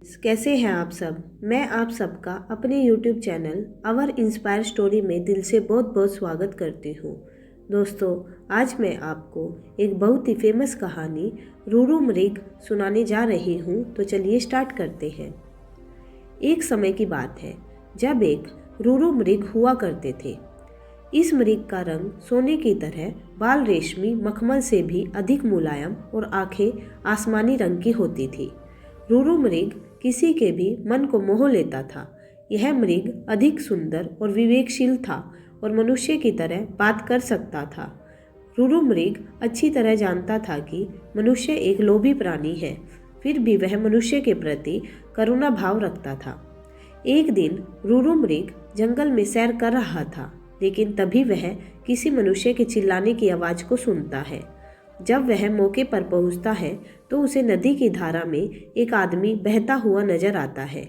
कैसे हैं आप सब। मैं आप सबका अपने YouTube चैनल अवर इंस्पायर स्टोरी में दिल से बहुत बहुत स्वागत करती हूँ। दोस्तों, आज मैं आपको एक बहुत ही फेमस कहानी रूरू मृग सुनाने जा रही हूँ। तो चलिए स्टार्ट करते हैं। एक समय की बात है जब एक रूरू मृग हुआ करते थे। इस मृग का रंग सोने की तरह, बाल रेशमी मखमल से भी अधिक मुलायम और आंखें आसमानी रंग की होती थी। रूरू मृग किसी के भी मन को मोह लेता था। यह मृग अधिक सुंदर और विवेकशील था और मनुष्य की तरह बात कर सकता था। रूरू मृग अच्छी तरह जानता था कि मनुष्य एक लोभी प्राणी है, फिर भी वह मनुष्य के प्रति करुणा भाव रखता था। एक दिन रूरू मृग जंगल में सैर कर रहा था, लेकिन तभी वह किसी मनुष्य के चिल्लाने की आवाज़ को सुनता है। जब वह मौके पर पहुंचता है तो उसे नदी की धारा में एक आदमी बहता हुआ नजर आता है।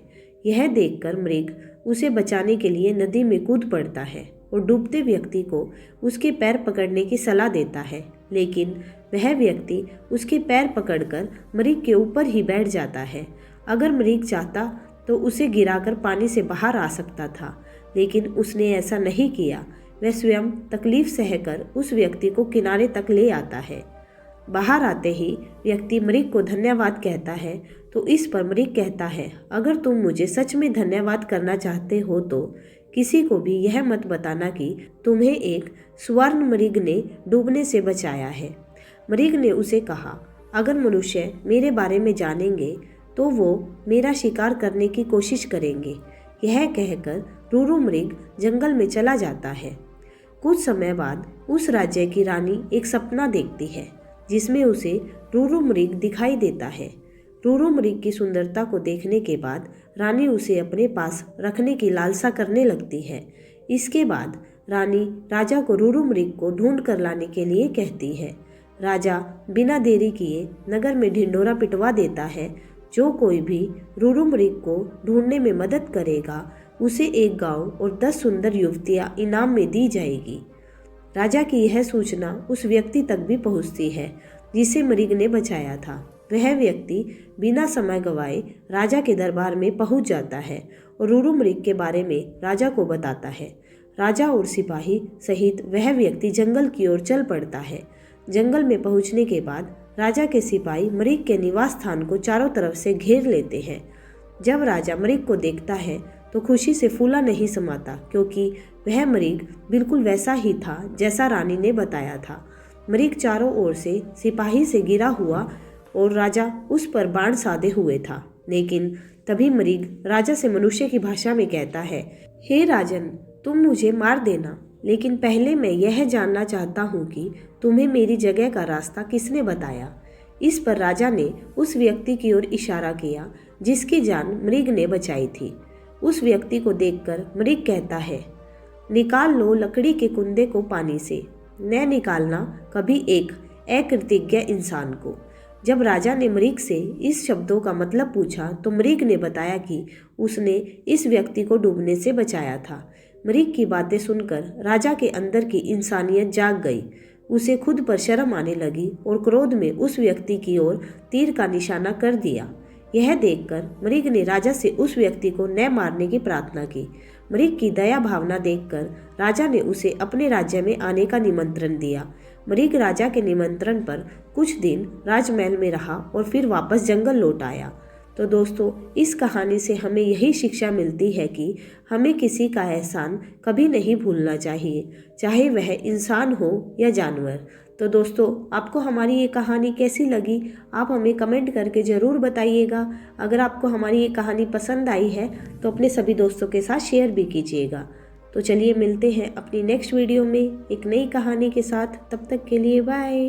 यह देखकर मृग उसे बचाने के लिए नदी में कूद पड़ता है और डूबते व्यक्ति को उसके पैर पकड़ने की सलाह देता है, लेकिन वह व्यक्ति उसके पैर पकड़कर मृग के ऊपर ही बैठ जाता है। अगर मृग चाहता तो उसे गिराकर पानी से बाहर आ सकता था, लेकिन उसने ऐसा नहीं किया। वह स्वयं तकलीफ सहकर उस व्यक्ति को किनारे तक ले आता है। बाहर आते ही व्यक्ति मृग को धन्यवाद कहता है, तो इस पर मृग कहता है, अगर तुम मुझे सच में धन्यवाद करना चाहते हो तो किसी को भी यह मत बताना कि तुम्हें एक स्वर्ण मृग ने डूबने से बचाया है। मृग ने उसे कहा, अगर मनुष्य मेरे बारे में जानेंगे तो वो मेरा शिकार करने की कोशिश करेंगे। यह कहकर रूरू मृग जंगल में चला जाता है। कुछ समय बाद उस राज्य की रानी एक सपना देखती है जिसमें उसे रूरू मृग दिखाई देता है। रूरू मृग की सुंदरता को देखने के बाद रानी उसे अपने पास रखने की लालसा करने लगती है। इसके बाद रानी राजा को रूरू मृग को ढूंढ कर लाने के लिए कहती है। राजा बिना देरी किए नगर में ढिंढोरा पिटवा देता है। जो कोई भी रूरू मृग को ढूंढने में मदद करेगा उसे एक गांव और 10 सुंदर युवतियां इनाम में दी जाएगी। राजा की यह सूचना उस व्यक्ति तक भी पहुंचती है जिसे मृग ने बचाया था। वह व्यक्ति बिना समय गंवाए राजा के दरबार में पहुंच जाता है और रूरू मृग के बारे में राजा को बताता है। राजा और सिपाही सहित वह व्यक्ति जंगल की ओर चल पड़ता है। जंगल में पहुंचने के बाद राजा के सिपाही मृग के निवास स्थान को चारों तरफ से घेर लेते हैं। जब राजा मृग को देखता है तो खुशी से फूला नहीं समाता, क्योंकि वह मृग बिल्कुल वैसा ही था जैसा रानी ने बताया था। मृग चारों ओर से सिपाही से घिरा हुआ और राजा उस पर बाण साधे हुए था, लेकिन तभी मृग राजा से मनुष्य की भाषा में कहता है, हे राजन, तुम मुझे मार देना, लेकिन पहले मैं यह जानना चाहता हूँ कि तुम्हें मेरी जगह का रास्ता किसने बताया। इस पर राजा ने उस व्यक्ति की ओर इशारा किया जिसकी जान मृग ने बचाई थी। उस व्यक्ति को देखकर मृग कहता है, निकाल लो लकड़ी के कुंदे को पानी से, न निकालना कभी एक अकृतज्ञ इंसान को। जब राजा ने मृग से इस शब्दों का मतलब पूछा तो मृग ने बताया कि उसने इस व्यक्ति को डूबने से बचाया था। मृग की बातें सुनकर राजा के अंदर की इंसानियत जाग गई। उसे खुद पर शर्म आने लगी और क्रोध में उस व्यक्ति की ओर तीर का निशाना कर दिया। यह देखकर मृग ने राजा से उस व्यक्ति को न मारने की प्रार्थना की। मृग की दया भावना देखकर राजा ने उसे अपने राज्य में आने का निमंत्रण दिया। मृग राजा के निमंत्रण पर कुछ दिन राजमहल में रहा और फिर वापस जंगल लौट आया। तो दोस्तों, इस कहानी से हमें यही शिक्षा मिलती है कि हमें किसी का एहसान कभी नहीं भूलना चाहिए, चाहे वह इंसान हो या जानवर। तो दोस्तों, आपको हमारी ये कहानी कैसी लगी, आप हमें कमेंट करके ज़रूर बताइएगा। अगर आपको हमारी ये कहानी पसंद आई है तो अपने सभी दोस्तों के साथ शेयर भी कीजिएगा। तो चलिए मिलते हैं अपनी नेक्स्ट वीडियो में एक नई कहानी के साथ। तब तक के लिए बाय।